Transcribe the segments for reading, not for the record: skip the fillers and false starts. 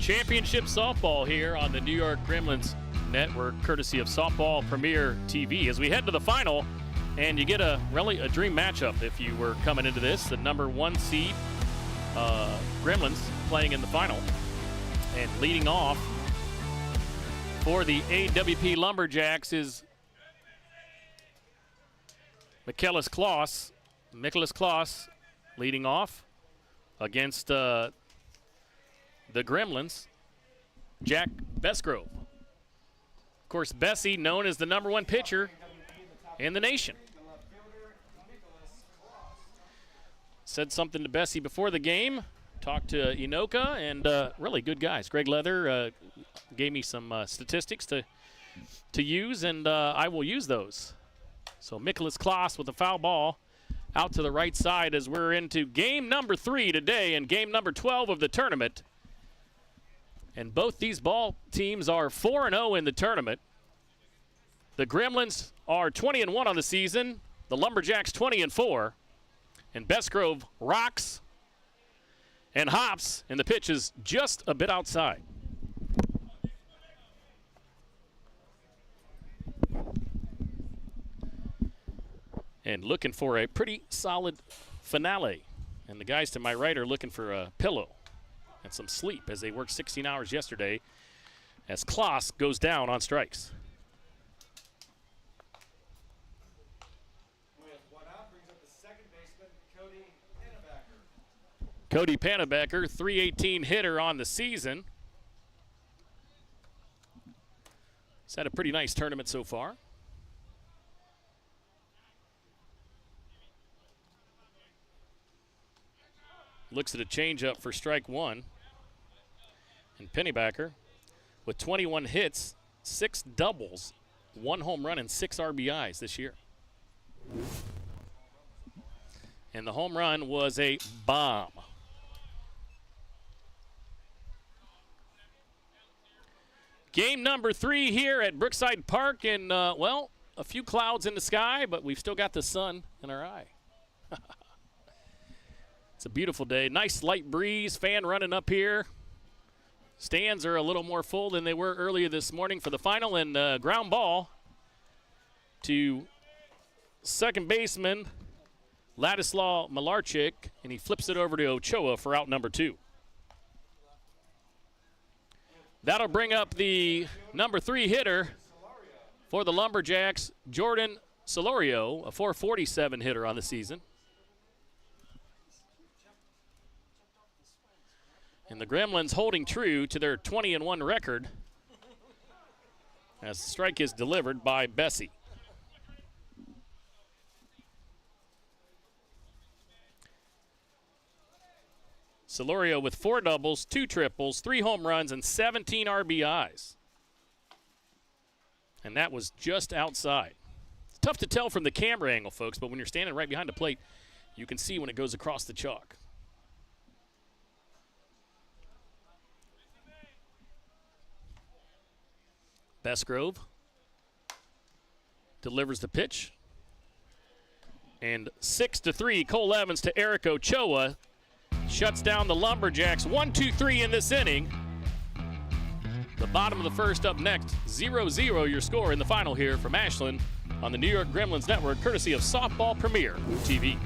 Championship softball here on the New York Gremlins Network, courtesy of Softball Premier TV. As we head to the final, and you get a dream matchup if you were coming into this. The #1 seed Gremlins playing in the final, and leading off for the AWP Lumberjacks is Nicholas Kloss leading off against the Gremlins, Jack Besgrove. Of course, Bessie, known as the #1 pitcher in the nation. Said something to Bessie before the game, talked to Inoka, and really good guys. Greg Leather gave me some statistics to use, and I will use those. So Nicholas Kloss with a foul ball out to the right side as we're into game number 3 today and game number 12 of the tournament. And both these ball teams are 4-0 in the tournament. The Gremlins are 20-1 on the season. The Lumberjacks 20-4. And Besgrove rocks and hops, and the pitch is just a bit outside. And looking for a pretty solid finale. And the guys to my right are looking for a pillow and some sleep as they worked 16 hours yesterday as Kloss goes down on strikes. Cody Panabacker, .318 hitter on the season. He's had a pretty nice tournament so far. Looks at a changeup for strike 1. And Pennybacker with 21 hits, 6 doubles, 1 home run, and 6 RBIs this year. And the home run was a bomb. Game number 3 here at Brookside Park, and well, a few clouds in the sky, but we've still got the sun in our eye. It's a beautiful day. Nice light breeze, fan running up here. Stands are a little more full than they were earlier this morning for the final, and ground ball to second baseman Ladislaw Malarchik, and he flips it over to Ochoa for out number 2. That'll bring up the number 3 hitter for the Lumberjacks, Jordan Solorio, a .447 hitter on the season. And the Gremlins holding true to their 20-1 record as the strike is delivered by Bessie. Solorio with 4 doubles, 2 triples, 3 home runs, and 17 RBIs. And that was just outside. It's tough to tell from the camera angle, folks, but when you're standing right behind the plate, you can see when it goes across the chalk. Besgrove delivers the pitch. And 6-3, Cole Evans to Eric Ochoa. Shuts down the Lumberjacks. 1-2-3 in this inning. The bottom of the first up next. 0-0 your score in the final here from Ashland on the New York Gremlins Network, courtesy of Softball Premier TV.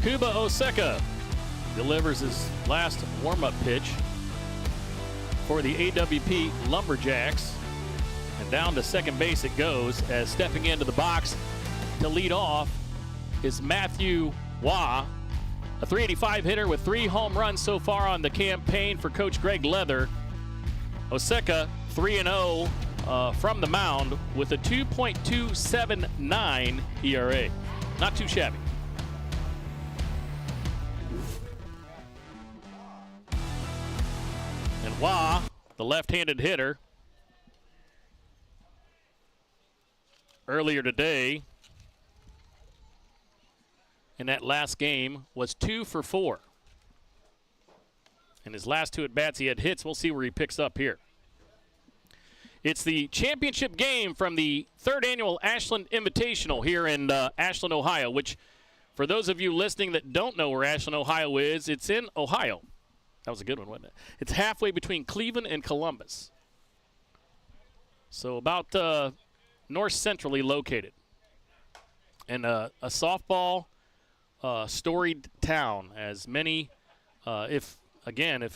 Kuba Oseka delivers his last warm-up pitch for the AWP Lumberjacks. And down to second base it goes, as stepping into the box to lead off is Matthew Waugh, a .385 hitter with 3 home runs so far on the campaign for Coach Greg Leather. Oseka 3-0 from the mound with a 2.279 ERA. Not too shabby. And Waugh, the left-handed hitter, earlier today in that last game was 2 for 4. In his last 2 at-bats, he had hits. We'll see where he picks up here. It's the championship game from the 3rd annual Ashland Invitational here in Ashland, Ohio, which for those of you listening that don't know where Ashland, Ohio is, it's in Ohio. That was a good one, wasn't it? It's halfway between Cleveland and Columbus. So about north centrally located. And a softball storied town, as many, if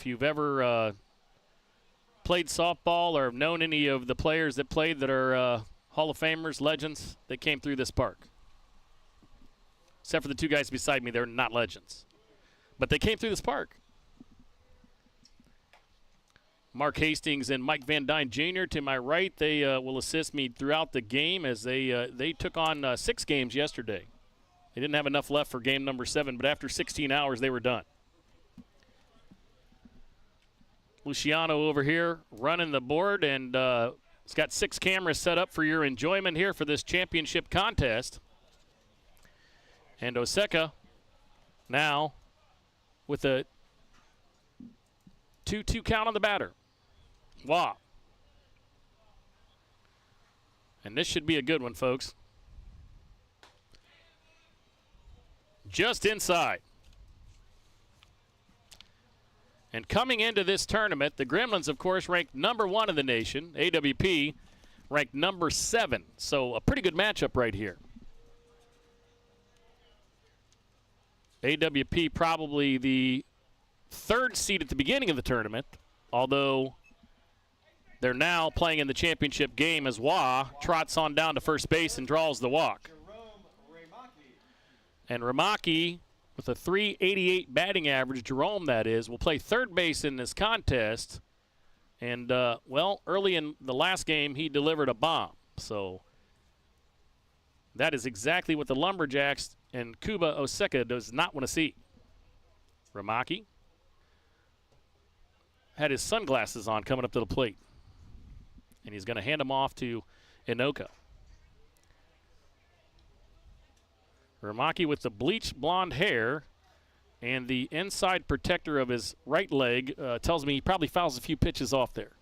you've ever played softball or known any of the players that played that are Hall of Famers, legends, that came through this park. Except for the 2 guys beside me, they're not legends. But they came through this park. Mark Hastings and Mike Van Dyne Jr. to my right, they will assist me throughout the game as they took on 6 games yesterday. They didn't have enough left for game number 7, but after 16 hours, they were done. Luciano over here running the board, and it's got 6 cameras set up for your enjoyment here for this championship contest. And Oseka now with a 2-2 count on the batter. Wow. And this should be a good one, folks. Just inside. And coming into this tournament, the Gremlins, of course, ranked #1 in the nation. AWP ranked #7. So a pretty good matchup right here. AWP probably the 3rd seed at the beginning of the tournament, although they're now playing in the championship game as Waugh trots on down to first base and draws the walk. And Ramaki, with a .388 batting average, Jerome that is, will play third base in this contest. And, well, early in the last game, he delivered a bomb. So that is exactly what the Lumberjacks and Kuba Oseka does not want to see. Ramaki had his sunglasses on coming up to the plate. And he's going to hand them off to Inoka. Ramaki with the bleached blonde hair and the inside protector of his right leg tells me he probably fouls a few pitches off there.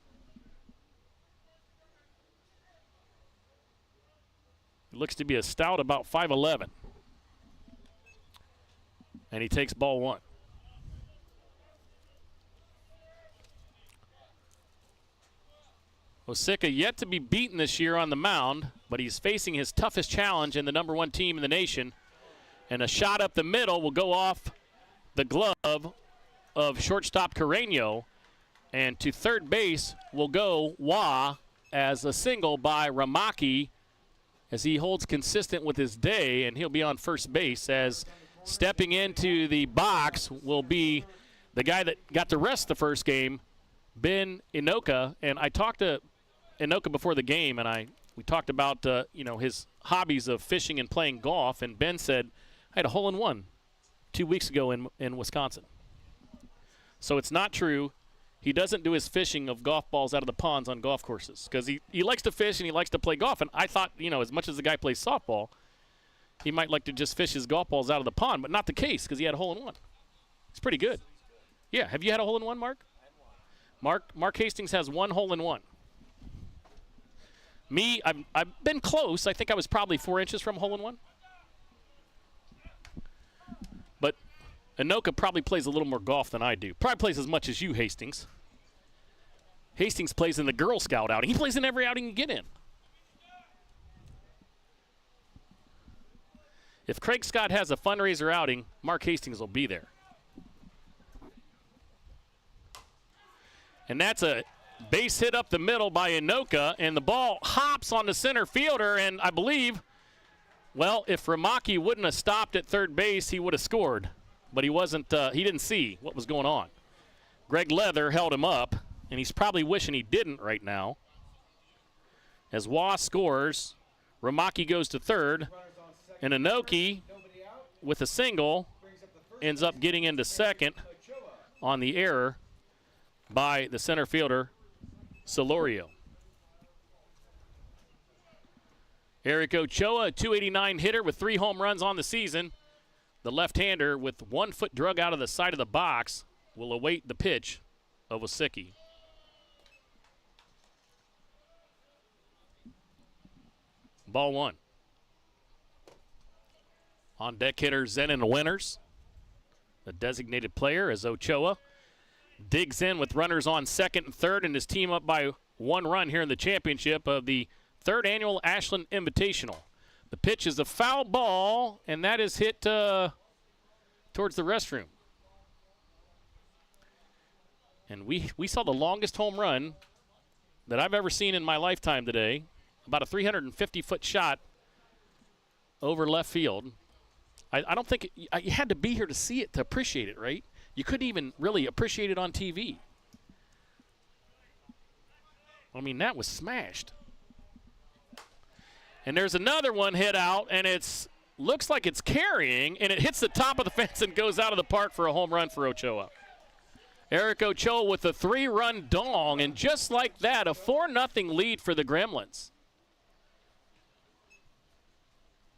He looks to be a stout, about 5'11". And he takes ball 1. Oseka yet to be beaten this year on the mound, but he's facing his toughest challenge in the #1 team in the nation. And a shot up the middle will go off the glove of shortstop Carreño. And to third base will go Waugh as a single by Ramaki as he holds consistent with his day, and he'll be on first base as stepping into the box will be the guy that got the rest of the first game, Ben Inoka. And I talked to Inoka before the game, and we talked about his hobbies of fishing and playing golf, and Ben said, I had a hole-in-one 2 weeks ago in Wisconsin. So it's not true. He doesn't do his fishing of golf balls out of the ponds on golf courses because he likes to fish and he likes to play golf. And I thought, as much as the guy plays softball, he might like to just fish his golf balls out of the pond, but not the case because he had a hole-in-one. It's pretty good. Yeah, have you had a hole-in-one, Mark? Mark Hastings has 1 hole-in-one. Me, I've been close. I think I was probably 4 inches from a hole-in-one. But Inoka probably plays a little more golf than I do. Probably plays as much as you, Hastings. Hastings plays in the Girl Scout outing. He plays in every outing you get in. If Craig Scott has a fundraiser outing, Mark Hastings will be there. And that's a Base hit up the middle by Inoka, and the ball hops on the center fielder, and I believe, well, if Ramaki wouldn't have stopped at third base, he would have scored. But he wasn't, he didn't see what was going on. Greg Leather held him up, and he's probably wishing he didn't right now. As Waugh scores, Ramaki goes to third, and Inoki, with a single, ends up getting into second on the error by the center fielder, Solorio. Eric Ochoa, a .289 hitter with 3 home runs on the season. The left-hander with 1 foot drug out of the side of the box will await the pitch of Wasicki. Ball 1. On deck hitter Zenon Winters, the designated player, as Ochoa digs in with runners on second and third, and his team up by 1 run here in the championship of the 3rd annual Ashland Invitational. The pitch is a foul ball, and that is hit towards the restroom. And we saw the longest home run that I've ever seen in my lifetime today, about a 350-foot shot over left field. I don't think you had to be here to see it to appreciate it, right? You couldn't even really appreciate it on TV. I mean, that was smashed. And there's another one hit out, and looks like it's carrying, and it hits the top of the fence and goes out of the park for a home run for Ochoa. Eric Ochoa with a 3-run dong, and just like that, a 4-0 lead for the Gremlins.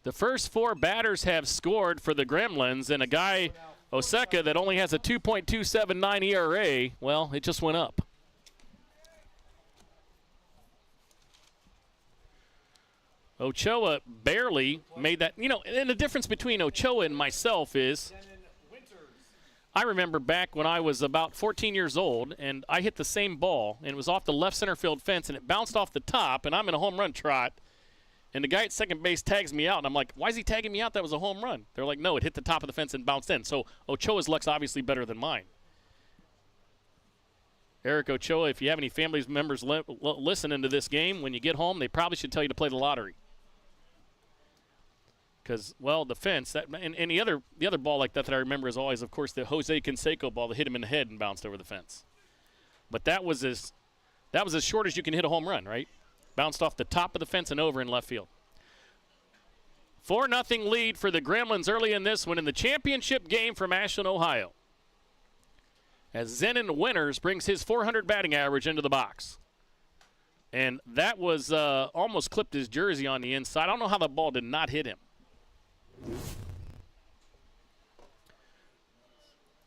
The first 4 batters have scored for the Gremlins, and a guy, Oseka, that only has a 2.279 ERA, well, it just went up. Ochoa barely made that. You know, and the difference between Ochoa and myself is, I remember back when I was about 14 years old, and I hit the same ball, and it was off the left center field fence, and it bounced off the top, and I'm in a home run trot. And the guy at second base tags me out, and I'm like, why is he tagging me out? That was a home run. They're like, no, it hit the top of the fence and bounced in. So Ochoa's luck's obviously better than mine. Eric Ochoa, if you have any family members listening to this game, when you get home, they probably should tell you to play the lottery. Because, well, the fence, and the other ball like that I remember is always, of course, the Jose Canseco ball that hit him in the head and bounced over the fence. But that was as short as you can hit a home run, right? Bounced off the top of the fence and over in left field. 4-0 lead for the Gremlins early in this one in the championship game from Ashland, Ohio, as Zenon Winters brings his .400 batting average into the box. And that was almost clipped his jersey on the inside. I don't know how the ball did not hit him.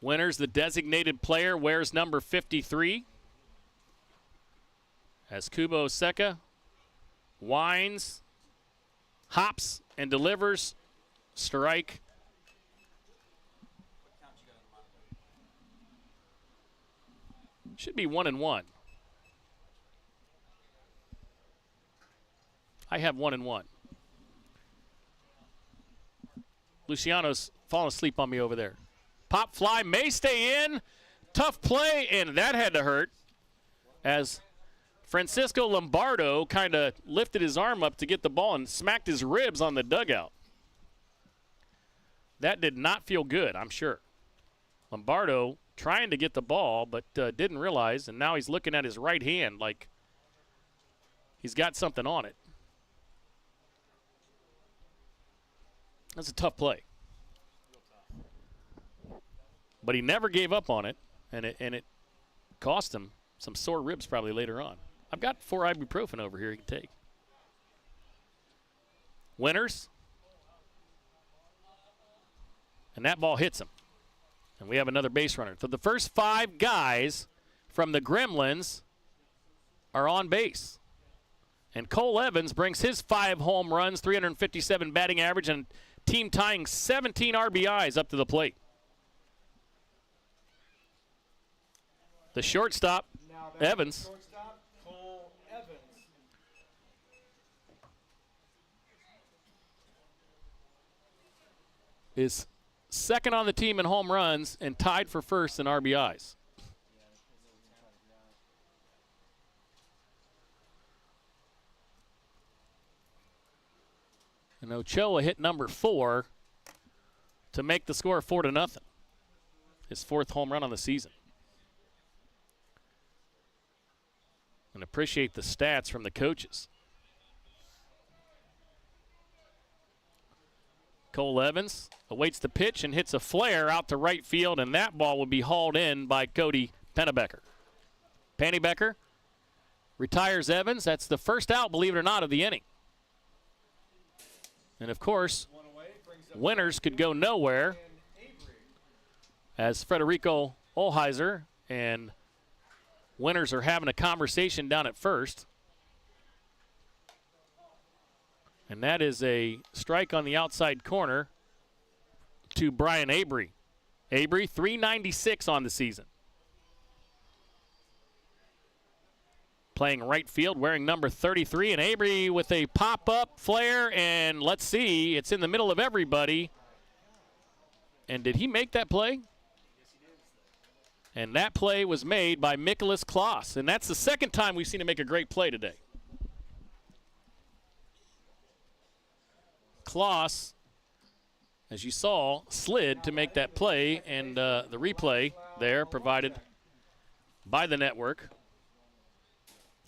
Winters, the designated player, wears number 53. As Kubo Oseka winds, hops, and delivers. Strike. Should be 1-1. I have 1-1. Luciano's falling asleep on me over there. Pop fly may stay in. Tough play, and that had to hurt as Francisco Lombardo kind of lifted his arm up to get the ball and smacked his ribs on the dugout. That did not feel good, I'm sure. Lombardo trying to get the ball, but didn't realize, and now he's looking at his right hand like he's got something on it. That's a tough play. But he never gave up on it, and it cost him some sore ribs probably later on. I've got 4 ibuprofen over here he can take. Winters. And that ball hits him. And we have another base runner. So the first 5 guys from the Gremlins are on base. And Cole Evans brings his 5 home runs, 357 batting average, and team tying 17 RBIs up to the plate. The shortstop, Evans. Shortstop, Cole Evans. Is second on the team in home runs and tied for first in RBIs. And Ochoa hit number 4 to make the score 4-0. His 4th home run on the season. And appreciate the stats from the coaches. Cole Evans awaits the pitch and hits a flare out to right field, and that ball will be hauled in by Cody Pennebecker. Pennebecker retires Evans. That's the first out, believe it or not, of the inning. And, of course, winners could go nowhere as Federico Olheiser and winners are having a conversation down at first. And that is a strike on the outside corner to Brian Avery. Avery, 396 on the season. Playing right field, wearing number 33. And Avery with a pop-up flare, and let's see, it's in the middle of everybody. And did he make that play? And that play was made by Nicholas Kloss. And that's the second time we've seen him make a great play today. Kloss, as you saw, slid to make that play, and the replay there provided by the network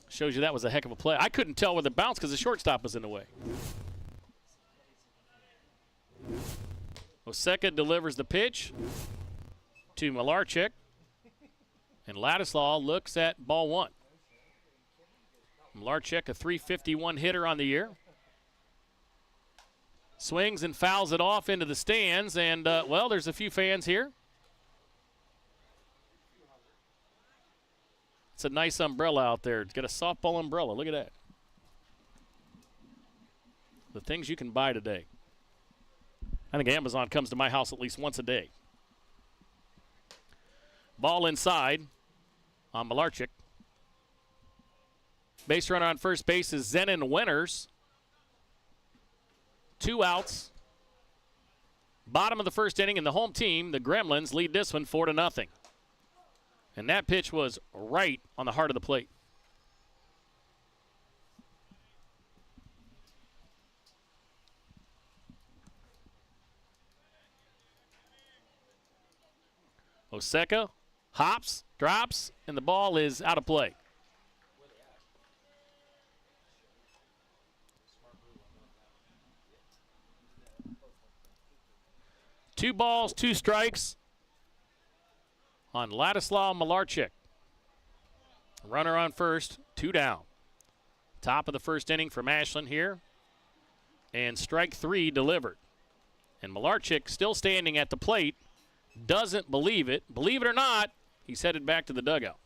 shows you that was a heck of a play. I couldn't tell where the bounce because the shortstop was in the way. Oseka delivers the pitch to Malarchik, and Ladislaw looks at ball 1. Malarchik, a .351 hitter on the year. Swings and fouls it off into the stands, and, well, there's a few fans here. It's a nice umbrella out there. It's got a softball umbrella. Look at that. The things you can buy today. I think Amazon comes to my house at least once a day. Ball inside on Malarchik. Base runner on first base is Zenon Winters. 2 outs. Bottom of the first inning, and the home team, the Gremlins, lead this one 4-0. And that pitch was right on the heart of the plate. Oseka hops, drops, and the ball is out of play. Two balls, 2 strikes on Ladislaw Malarchik. Runner on first, 2 down. Top of the first inning from Ashland here. And strike 3 delivered. And Malarchik still standing at the plate. Doesn't believe it. Believe it or not, he's headed back to the dugout.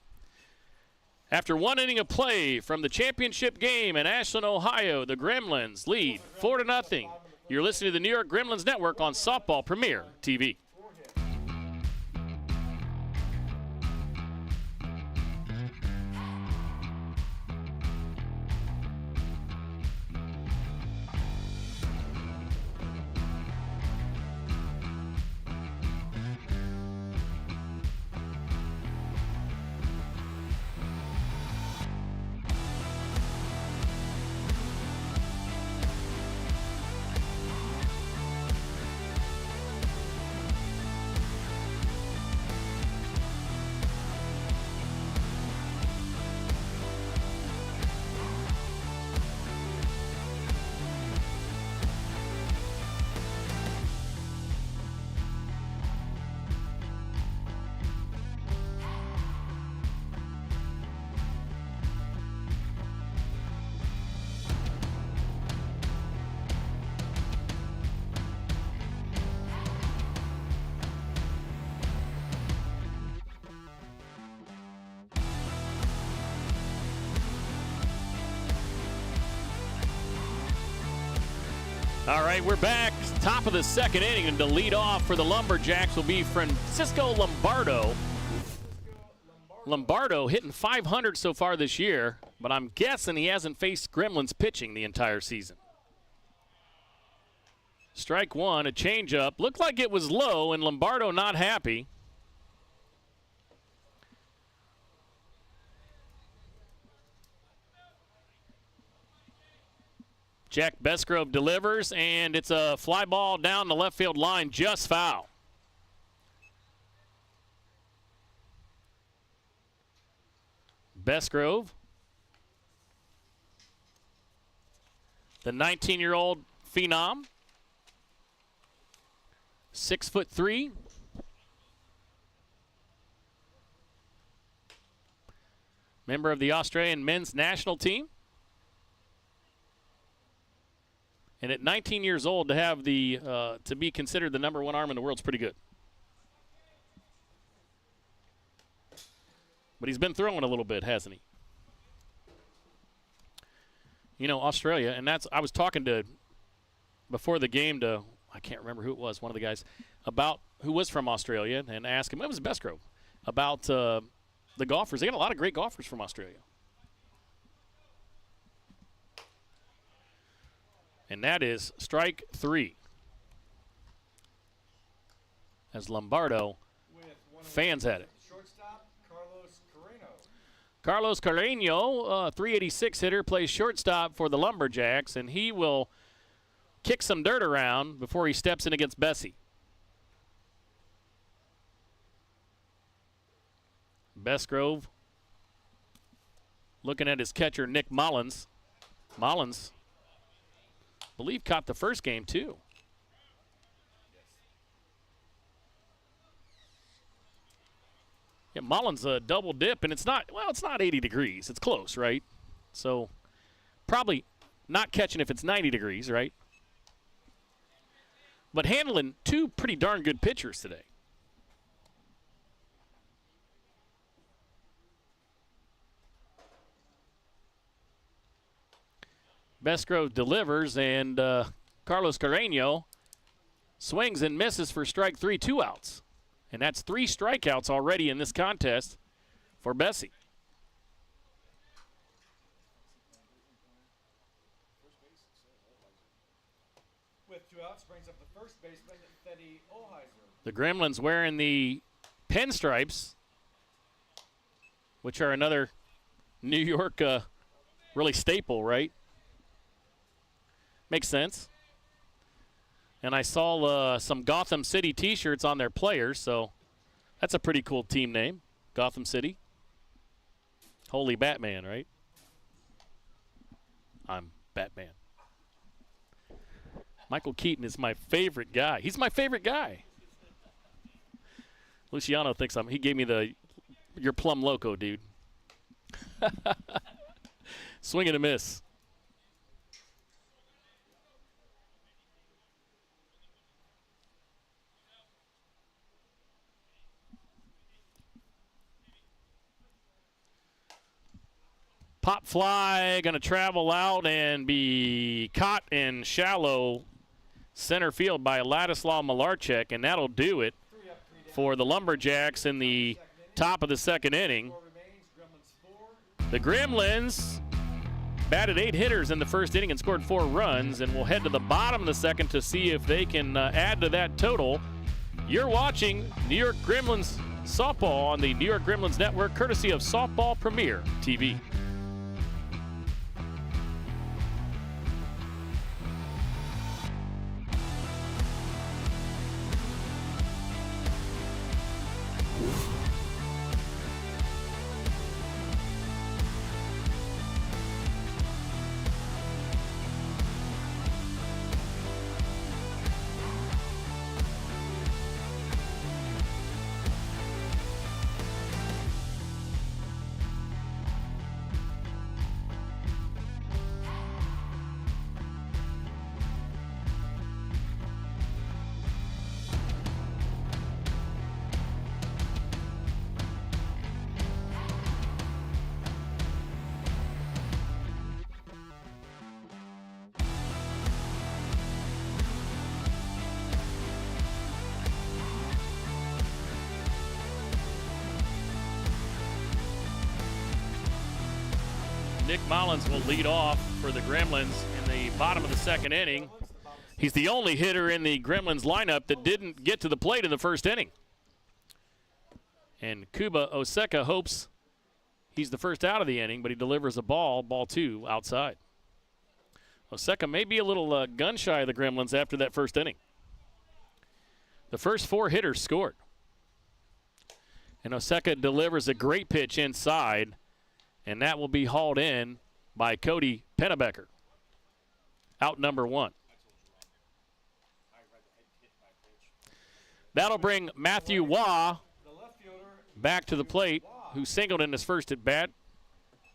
After 1 inning of play from the championship game in Ashland, Ohio, the Gremlins lead 4-0. You're listening to the New York Gremlins Network on Softball Premier TV. All right, we're back. Top of the second inning, and to lead off for the Lumberjacks will be Francisco Lombardo. Lombardo hitting .500 so far this year, but I'm guessing he hasn't faced Gremlins pitching the entire season. Strike 1, a changeup. Looked like it was low, and Lombardo not happy. Jack Besgrove delivers, and it's a fly ball down the left field line, just foul. Besgrove, the 19-year-old phenom, 6'3". Member of the Australian men's national team. And at 19 years old, to have the to be considered the #1 arm in the world is pretty good. But he's been throwing a little bit, hasn't he? You know, Australia, and that's, I was talking to, before the game, to, I can't remember who it was, one of the guys, about who was from Australia, and asked him, it was Besgrove, about the golfers. They got a lot of great golfers from Australia. And that is strike 3. As Lombardo fans at it. Shortstop, Carlos Carreño, 386 hitter, plays shortstop for the Lumberjacks, and he will kick some dirt around before he steps in against Bessie. Besgrove looking at his catcher, Nick Mullins. Mullins, I believe, caught the first game, too. Yeah, Mullins a double dip, and it's not 80 degrees. It's close, right? So probably not catching if it's 90 degrees, right? But handling two pretty darn good pitchers today. Besgrove delivers, and Carlos Carreño swings and misses for strike 3, 2 outs. And that's 3 strikeouts already in this contest for Bessie. with 2 outs, brings up the first baseman, Fetty Olheiser. The Gremlins wearing the pinstripes, which are another New York really staple, right? Makes sense. And I saw some Gotham City T-shirts on their players, so that's a pretty cool team name, Gotham City. Holy Batman, right? I'm Batman. Michael Keaton is my favorite guy. He's my favorite guy. Luciano thinks he gave me you're plumb loco, dude. Swing and a miss. Pop fly going to travel out and be caught in shallow center field by Ladislav Malarchek, and that'll do it for the Lumberjacks in the top of the second inning. The Gremlins batted 8 hitters in the first inning and scored 4 runs, and we'll head to the bottom of the second to see if they can add to that total. You're watching New York Gremlins softball on the New York Gremlins Network, courtesy of Softball Premier TV. Nick Mullins will lead off for the Gremlins in the bottom of the second inning. He's the only hitter in the Gremlins lineup that didn't get to the plate in the first inning. And Kuba Oseka hopes he's the first out of the inning, but he delivers a ball 2, outside. Oseka may be a little gun shy of the Gremlins after that first inning. The first 4 hitters scored. And Oseka delivers a great pitch inside, and that will be hauled in by Cody Pennebecker. Out number 1. That'll bring Matthew Waugh back to the plate, who singled in his first at bat.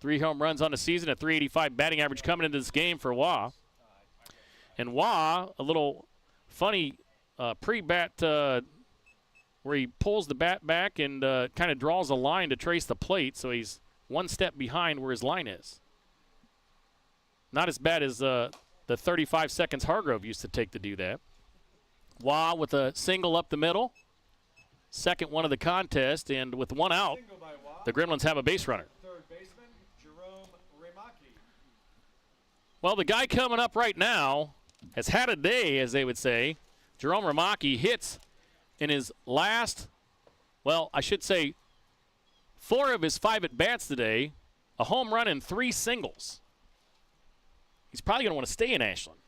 3 home runs on the season, a .385 batting average coming into this game for Waugh. And Waugh, a little funny pre-bat where he pulls the bat back and kind of draws a line to trace the plate, so he's 1 step behind where his line is. Not as bad as the 35 seconds Hargrove used to take to do that. Waugh with a single up the middle. Second one of the contest, and with 1 out, the Gremlins have a base runner. Well, the guy coming up right now has had a day, as they would say. Jerome Ramaki hits in his last, well, I should say 4 of his 5 at-bats today, a home run and 3 singles. He's probably going to want to stay in Ashland.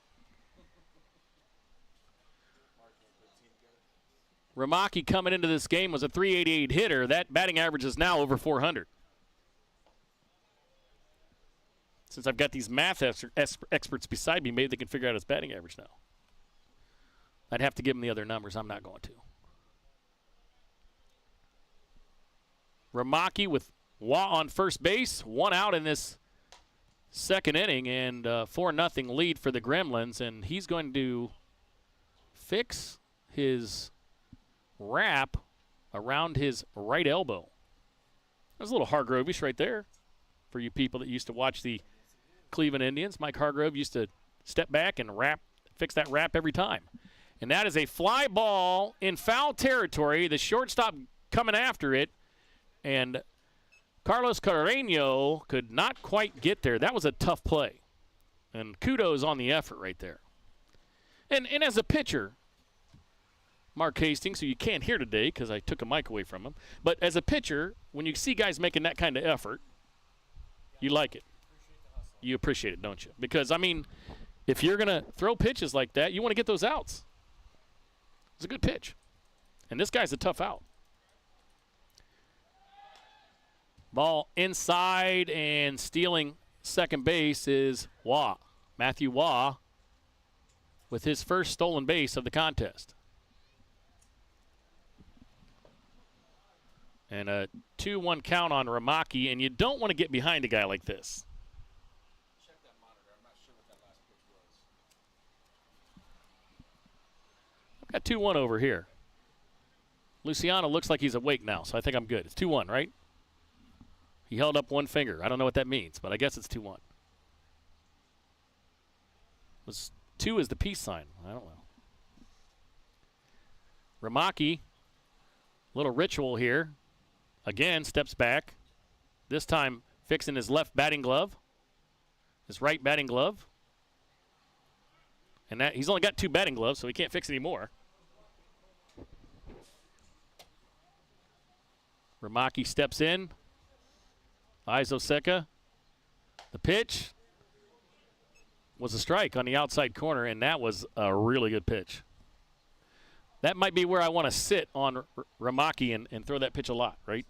Ramaki coming into this game was a .388 hitter. That batting average is now over 400. Since I've got these math experts beside me, maybe they can figure out his batting average now. I'd have to give him the other numbers. I'm not going to. Ramaki with Waugh on first base. 1 out in this second inning, and 4-0 lead for the Gremlins. And he's going to fix his wrap around his right elbow. That's a little Hargrove-ish right there for you people that used to watch the Cleveland Indians. Mike Hargrove used to step back and fix that wrap every time. And that is a fly ball in foul territory. The shortstop coming after it, and Carlos Carreño could not quite get there. That was a tough play. And kudos on the effort right there. And as a pitcher, Mark Hastings, who you can't hear today because I took a mic away from him, but as a pitcher, when you see guys making that kind of effort, you like it. You appreciate it, don't you? Because, I mean, if you're going to throw pitches like that, you want to get those outs. It's a good pitch. And this guy's a tough out. Ball inside, and stealing second base is Waugh. Matthew Waugh with his first stolen base of the contest. And a 2-1 count on Ramaki, and you don't want to get behind a guy like this. Check that monitor. I'm not sure what that last pitch was. I've got 2-1 over here. Luciano looks like he's awake now, so I think I'm good. It's 2-1, right? He held up 1 finger. I don't know what that means, but I guess it's 2-1. 2 is the peace sign. I don't know. Ramaki, little ritual here. Again, steps back. This time fixing his left batting glove. His right batting glove. And that he's only got 2 batting gloves, so he can't fix any more. Ramaki steps in. Eyes Oseka. The pitch was a strike on the outside corner, and that was a really good pitch. That might be where I want to sit on Ramaki and throw that pitch a lot, right?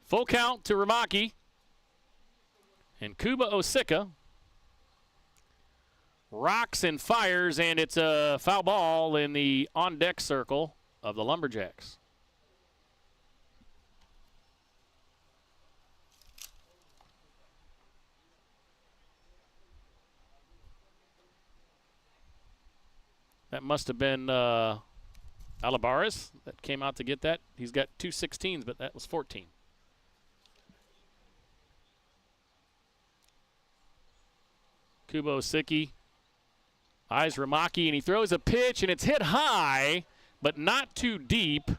Full count to Ramaki. And Kuba Oseka rocks and fires, and it's a foul ball in the on-deck circle of the Lumberjacks. That must have been Alabares that came out to get that. He's got 2 16s, but that was 14. Kubo Osiki eyes Ramaki, and he throws a pitch, and it's hit high, but not too deep.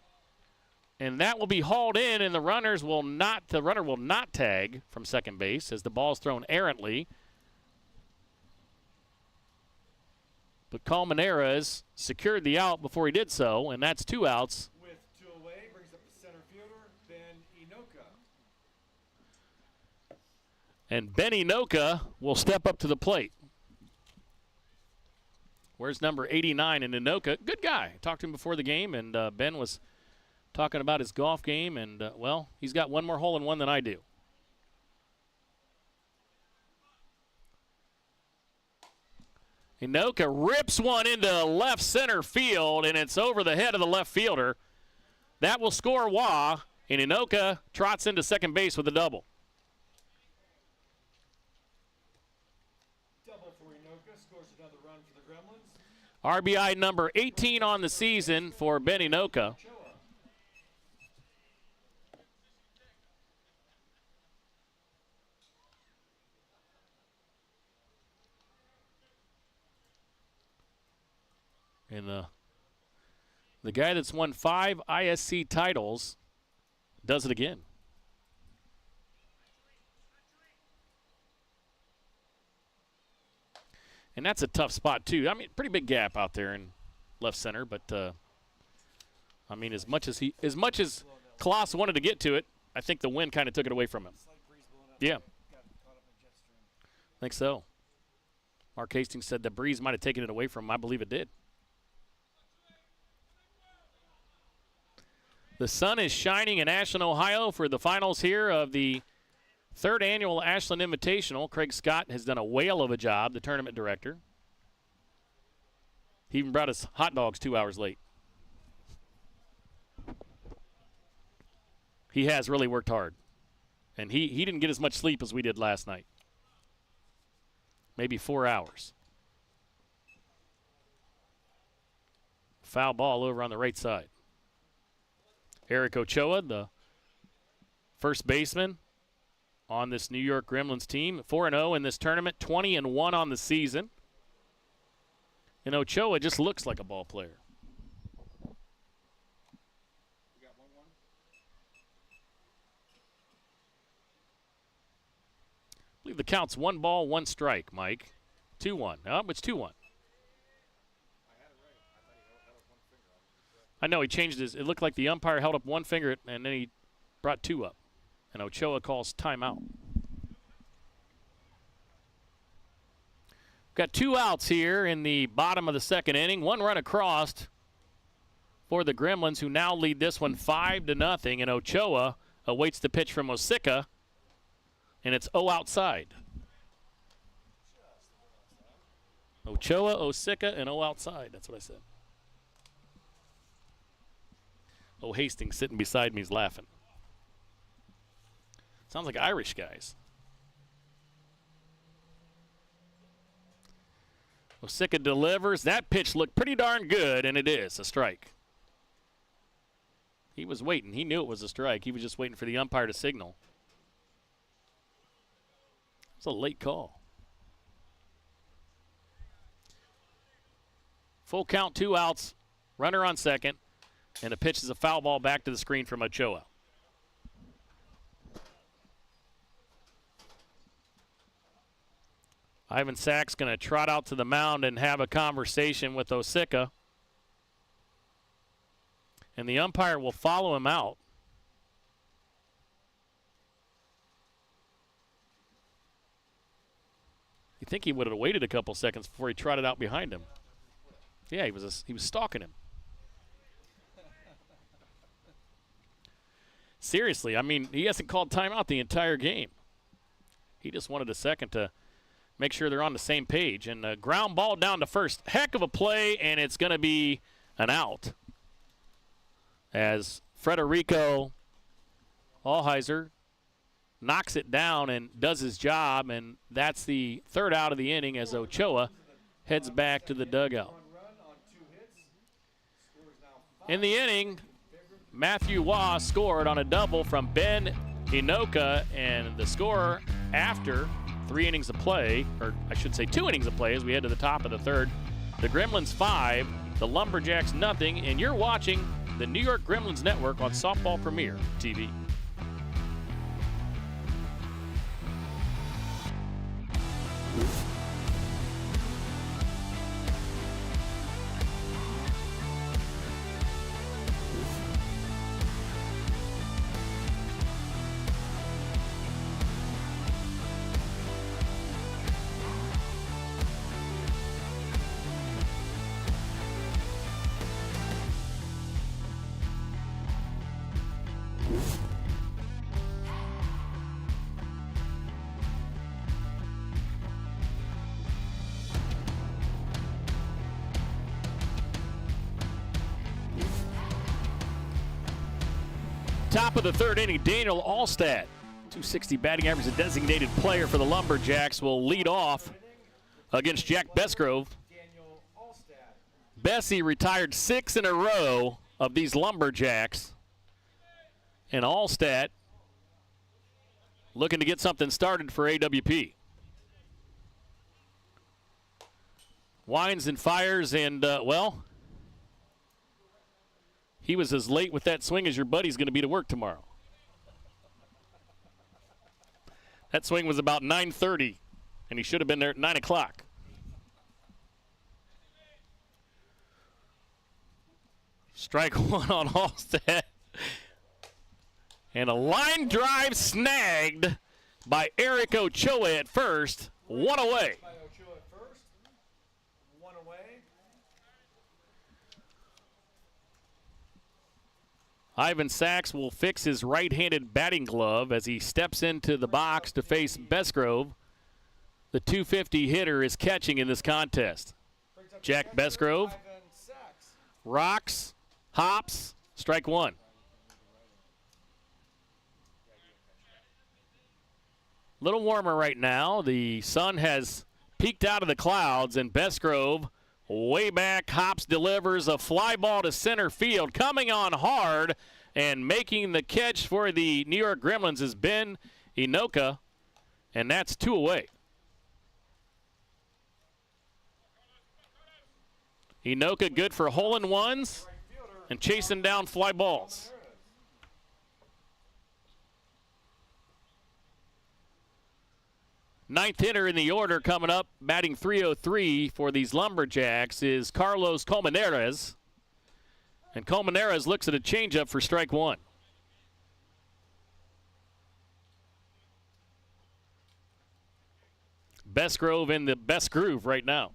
And that will be hauled in, and the runner will not tag from second base as the ball's thrown errantly. But Colmenares secured the out before he did so, and that's 2 outs. With 2 away, brings up the center fielder, Ben Inoka. And Ben Inoka will step up to the plate. Where's number 89 in Inoka? Good guy. Talked to him before the game, and Ben was talking about his golf game, and, well, he's got one more hole-in-one than I do. Inoka rips one into left center field, and it's over the head of the left fielder. That will score Wah, and Inoka trots into second base with a double. Double for Inoka, scores another run for the Gremlins. RBI number 18 on the season for Ben Inoka. And the guy that's won 5 ISC titles does it again. And that's a tough spot, too. I mean, pretty big gap out there in left center. But, I mean, as much as Kloss wanted to get to it, I think the wind kind of took it away from him. Yeah. I think so. Mark Hastings said the breeze might have taken it away from him. I believe it did. The sun is shining in Ashland, Ohio for the finals here of the 3rd annual Ashland Invitational. Craig Scott has done a whale of a job, the tournament director. He even brought us hot dogs 2 hours late. He has really worked hard. And he didn't get as much sleep as we did last night. Maybe 4 hours. Foul ball over on the right side. Eric Ochoa, the first baseman on this New York Gremlins team, 4-0 in this tournament, 20-1 on the season. And Ochoa just looks like a ball player. I believe the count's 1 ball, 1 strike, Mike. 2-1. Oh, it's 2-1. I know he changed his. It looked like the umpire held up 1 finger and then he brought 2 up. And Ochoa calls timeout. Got 2 outs here in the bottom of the 2nd inning. 1 run across for the Gremlins, who now lead this one 5-0. And Ochoa awaits the pitch from Osika, and it's 0 outside. Ochoa, Osika, and 0 outside. That's what I said. Oh, Hastings sitting beside me is laughing. Sounds like Irish guys. Osika delivers. That pitch looked pretty darn good, and it is a strike. He was waiting. He knew it was a strike. He was just waiting for the umpire to signal. It's a late call. Full count, 2 outs. Runner on second. And the pitch is a foul ball back to the screen from Ochoa. Ivan Sack's going to trot out to the mound and have a conversation with Osika. And the umpire will follow him out. You think he would have waited a couple seconds before he trotted out behind him. Yeah, he was stalking him. Seriously, I mean, he hasn't called timeout the entire game. He just wanted a second to make sure they're on the same page. And a ground ball down to first. Heck of a play, and it's going to be an out. As Federico Allheiser knocks it down and does his job, and that's the 3rd out of the inning as Ochoa heads back to the dugout. In the inning, Matthew Wah scored on a double from Ben Inoka, and the score after 3 innings of play, or I should say 2 innings of play as we head to the top of the 3rd. The Gremlins 5, the Lumberjacks nothing, and you're watching the New York Gremlins Network on Softball Premier TV. top of the third inning, Daniel Allstat, 260 batting average, a designated player for the Lumberjacks, will lead off against Jack Besgrove. Bessie retired 6 in a row of these Lumberjacks. And Allstat looking to get something started for AWP. Winds and fires, and, well, he was as late with that swing as your buddy's going to be to work tomorrow. That swing was about 9:30, and he should have been there at 9 o'clock. Strike one on Allstat. And a line drive snagged by Eric Ochoa at first. One away. Ivan Sachs will fix his right-handed batting glove as he steps into the box to face Besgrove. The 250 hitter is catching in this contest. Jack Besgrove rocks, hops, strike one. A little warmer right now. The sun has peeked out of the clouds, and Besgrove way back, hops, delivers a fly ball to center field. Coming on hard and making the catch for the New York Gremlins is Ben Inoka, and that's 2 away. Inoka good for hole-in-ones and chasing down fly balls. Ninth hitter in the order coming up, batting 303 for these Lumberjacks is Carlos Colmenares. And Colmenares looks at a changeup for strike one. Besgrove in the best groove right now.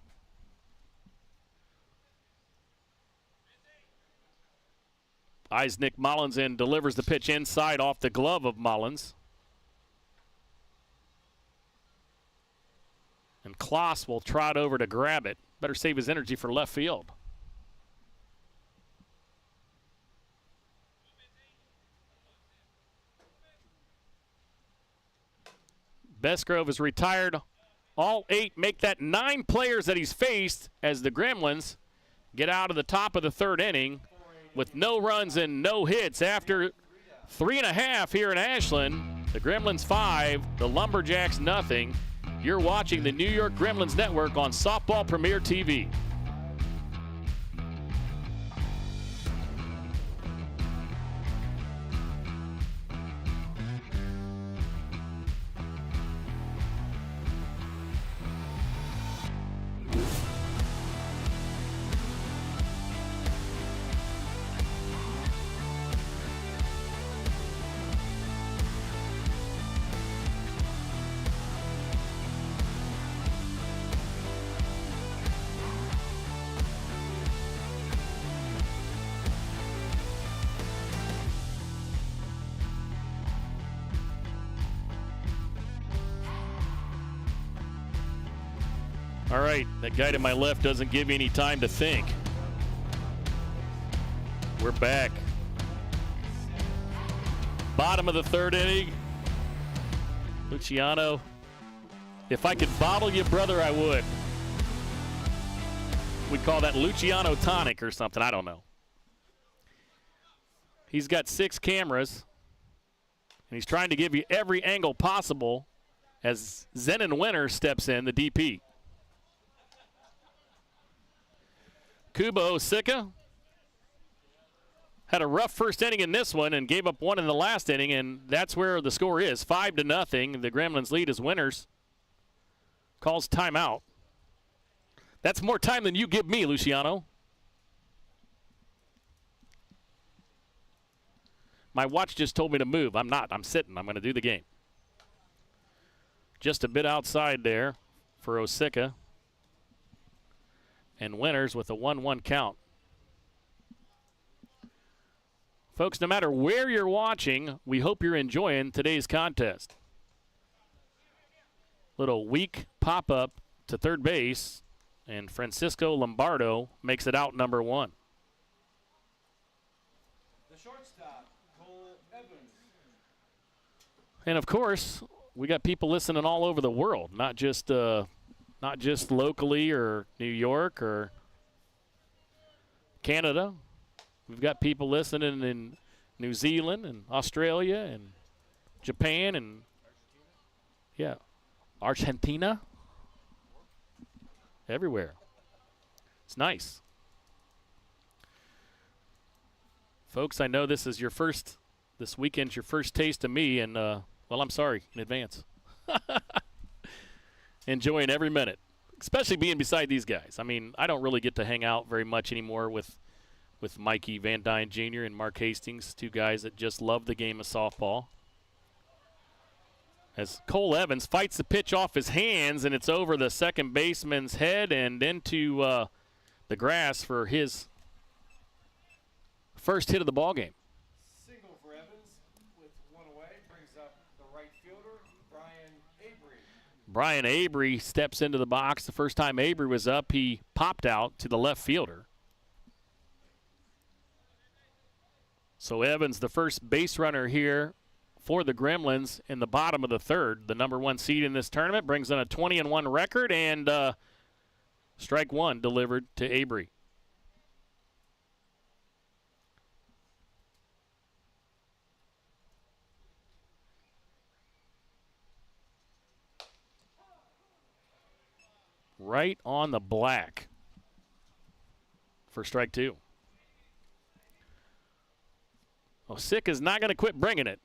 Eyes Nick Mullins and delivers the pitch inside off the glove of Mullins. And Kloss will trot over to grab it. Better save his energy for left field. Besgrove is retired. All 8 make that 9 players that he's faced as the Gremlins get out of the top of the third inning with no runs and no hits after 3.5 here in Ashland. The Gremlins 5, the Lumberjacks nothing. You're watching the New York Gremlins Network on Softball Premier TV. All right, that guy to my left doesn't give me any time to think. We're back. Bottom of the third inning. Luciano, if I could bottle you, brother, I would. We'd call that Luciano tonic or something, I don't know. He's got 6 cameras, and he's trying to give you every angle possible as Zenon Winter steps in, the DP. Kuba Osika had a rough first inning in this one and gave up 1 in the last inning, and that's where the score is, 5-0. The Gremlins lead as Winters calls timeout. That's more time than you give me, Luciano. My watch just told me to move. I'm not. I'm sitting. I'm going to do the game. Just a bit outside there for Osika. And Winters with a 1-1 count. Folks, no matter where you're watching, we hope you're enjoying today's contest. Little weak pop-up to third base, and Francisco Lombardo makes it out number 1. The shortstop, Cole Evans. And of course, we got people listening all over the world, not just locally or New York or Canada. We've got people listening in New Zealand and Australia and Japan and yeah, Argentina. Everywhere. It's nice. Folks, I know this weekend's your first taste of me, and well, I'm sorry in advance. Enjoying every minute, especially being beside these guys. I mean, I don't really get to hang out very much anymore with Mikey Van Dyne Jr. and Mark Hastings, two guys that just love the game of softball. As Cole Evans fights the pitch off his hands, and it's over the second baseman's head and into the grass for his first hit of the ball game. Single for Evans with one away, brings up the right fielder, Brian Avery. Brian Avery steps into the box. The first time Avery was up, he popped out to the left fielder. So Evans, the first base runner here for the Gremlins in the bottom of the third. The number 1 seed in this tournament brings in a 20-1 record, and strike one delivered to Avery. Right on the black for strike two. Osick is not going to quit bringing it.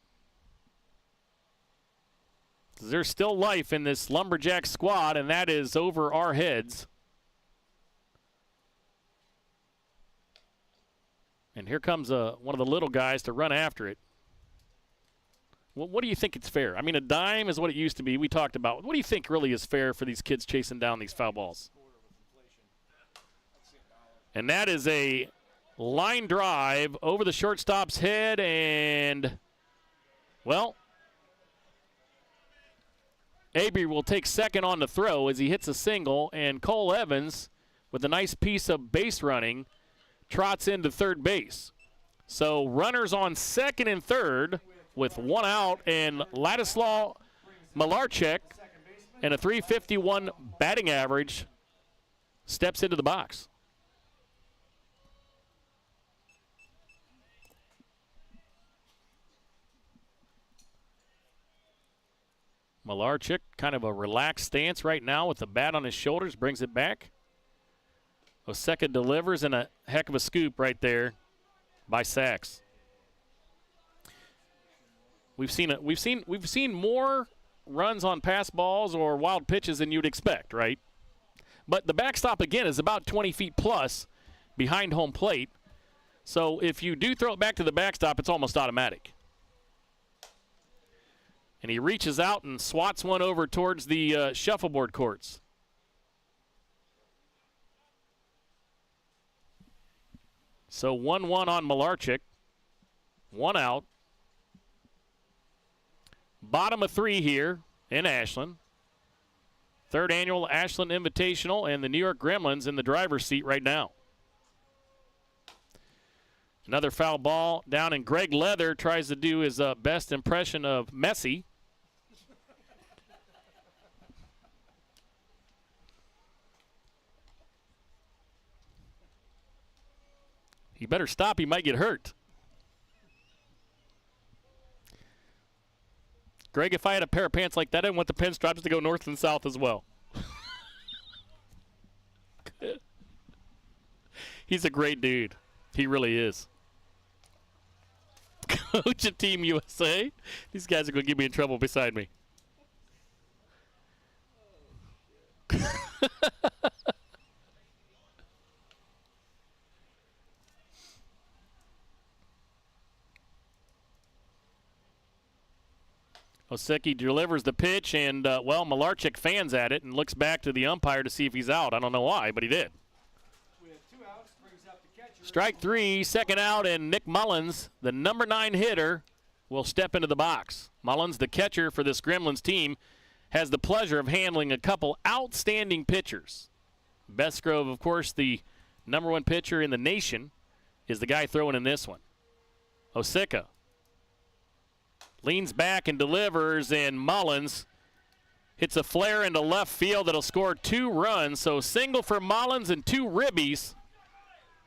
There's still life in this Lumberjack squad, and that is over our heads. And here comes one of the little guys to run after it. Well, what do you think it's fair? I mean, a dime is what it used to be. We talked about. What do you think really is fair for these kids chasing down these foul balls? And that is a line drive over the shortstop's head, and, well, Avery will take second on the throw as he hits a single, and Cole Evans, with a nice piece of base running, trots into third base. So runners on second and third with one out, and Ladislaw Malarchek and a .351 batting average steps into the box. Malarchik, kind of a relaxed stance right now with the bat on his shoulders, brings it back. Oseka delivers, and a heck of a scoop right there by Sachs. We've seen more runs on pass balls or wild pitches than you'd expect, right? But the backstop again is about 20 feet plus behind home plate. So if you do throw it back to the backstop, it's almost automatic. And he reaches out and swats one over towards the shuffleboard courts. So 1-1 on Malarchik. One out. Bottom of three here in Ashland. Third annual Ashland Invitational, and the New York Gremlins in the driver's seat right now. Another foul ball down, and Greg Leather tries to do his best impression of Messi. He better stop, he might get hurt. Greg, if I had a pair of pants like that, I'd want the pinstripes to go north and south as well. He's a great dude. He really is. Coach of Team USA. These guys are going to get me in trouble beside me. Oseki delivers the pitch, and, well, Malarchik fans at it and looks back to the umpire to see if he's out. I don't know why, but he did. With 2 outs, brings up the catcher. Strike three, second out, and Nick Mullins, the number 9 hitter, will step into the box. Mullins, the catcher for this Gremlins team, has the pleasure of handling a couple outstanding pitchers. Bestgrove, of course, the number 1 pitcher in the nation, is the guy throwing in this one. Osika Leans back and delivers, and Mullins hits a flare into left field that'll score 2 runs. So single for Mullins and 2 ribbies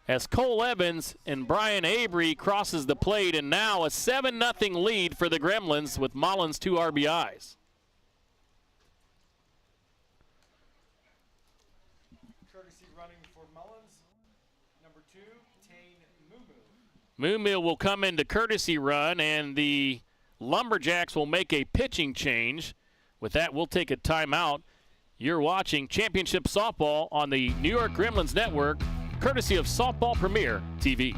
as Cole Evans and Brian Avery crosses the plate, and now a 7-0 lead for the Gremlins with Mullins 2 RBIs. Courtesy running for Mullins, number 2, Tane Mumu will come into courtesy run, and the Lumberjacks will make a pitching change. With that, we'll take a timeout. You're watching Championship Softball on the New York Gremlins Network, courtesy of Softball Premier TV.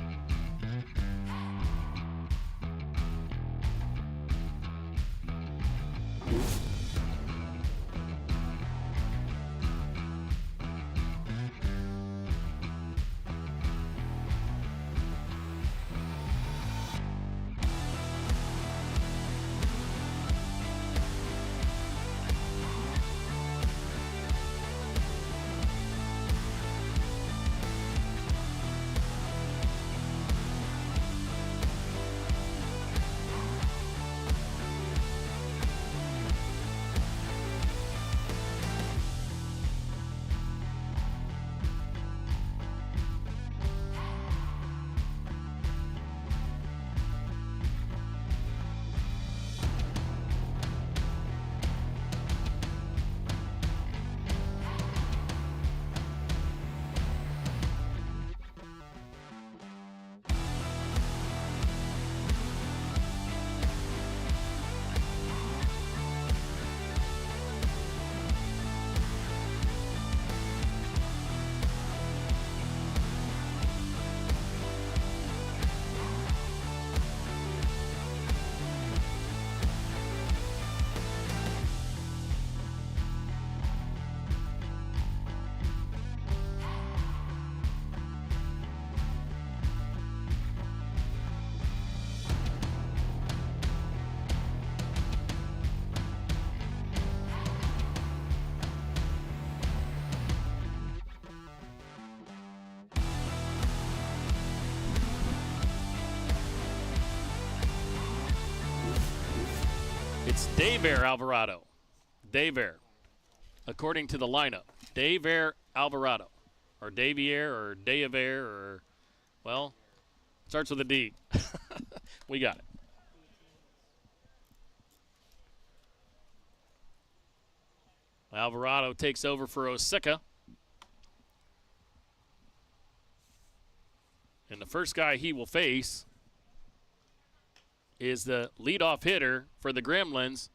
It's Daver Alvarado. Daver, according to the lineup. Daver Alvarado, or Davier, or Daver, or, well, starts with a D. We got it. Alvarado takes over for Osika. And the first guy he will face is the leadoff hitter for the Gremlins,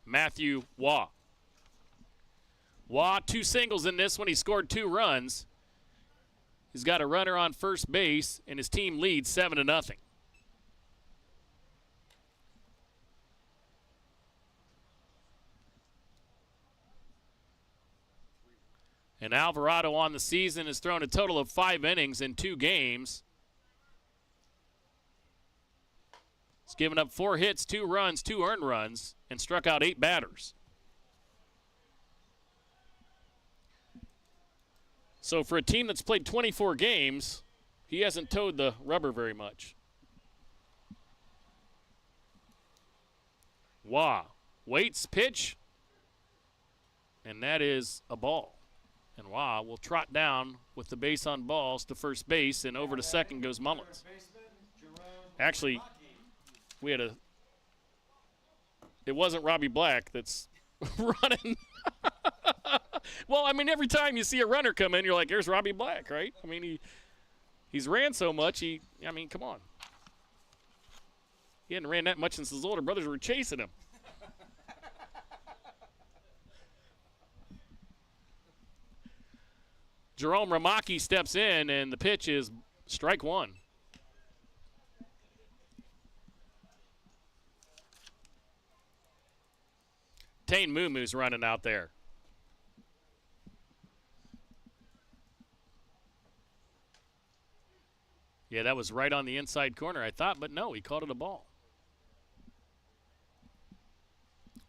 Matthew Waugh. Waugh, 2 singles in this one. He scored 2 runs. He's got a runner on first base, and his team leads 7-0. And Alvarado on the season has thrown a total of 5 innings in 2 games. He's given up 4 hits, 2 runs, 2 earned runs, and struck out 8 batters. So for a team that's played 24 games, he hasn't towed the rubber very much. Waugh waits, pitch, and that is a ball. And Waugh will trot down with the base on balls to first base, and over to second goes Mullins. Actually, we had it wasn't Robbie Black that's running. Well, I mean, every time you see a runner come in, you're like, there's Robbie Black, right? I mean, he's ran so much, I mean, come on. He hadn't ran that much since his older brothers were chasing him. Jerome Ramaki steps in, and the pitch is strike 1. Tane Mumu's running out there. Yeah, that was right on the inside corner, I thought, but no, he called it a ball.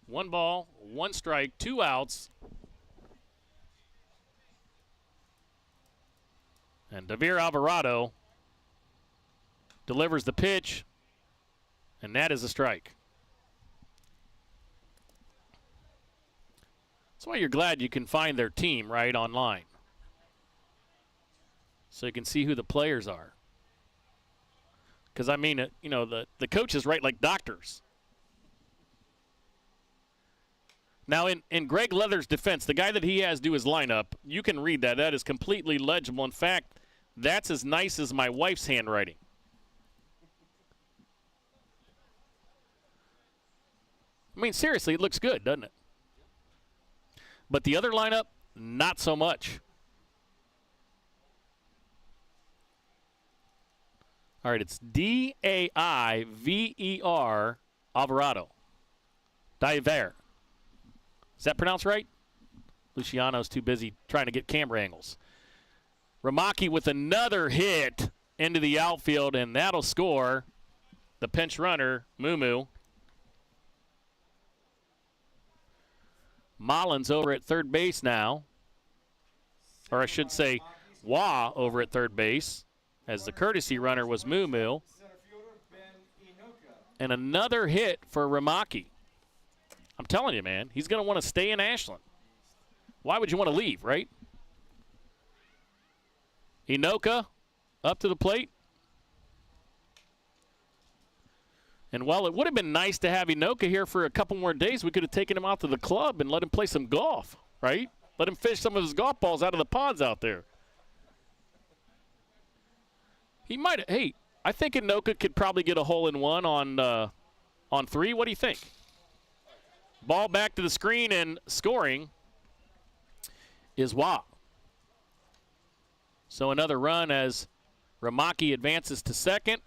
1 ball, 1 strike, 2 outs. And Daver Alvarado delivers the pitch, and that is a strike. That's why you're glad you can find their team right online, so you can see who the players are. Because, I mean, you know, the coaches write like doctors. Now, in Greg Leather's defense, the guy that he has do his lineup, you can read that. That is completely legible. In fact, that's as nice as my wife's handwriting. I mean, seriously, it looks good, doesn't it? But the other lineup, not so much. All right, it's D-A-I-V-E-R Alvarado. Daiver. Is that pronounced right? Luciano's too busy trying to get camera angles. Ramaki with another hit into the outfield, and that'll score the pinch runner, Mumu. Mullins over at third base now. Or I should say, Wah over at third base, as the courtesy runner was Mumu. And another hit for Ramaki. I'm telling you, man, he's going to want to stay in Ashland. Why would you want to leave, right? Inoka up to the plate. And while it would have been nice to have Inoka here for a couple more days, we could have taken him out to the club and let him play some golf, right? Let him fish some of his golf balls out of the ponds out there. He might. Hey, I think Inoka could probably get a hole-in-one on 3. What do you think? Ball back to the screen, and scoring is Wah. So another run as Ramaki advances to second.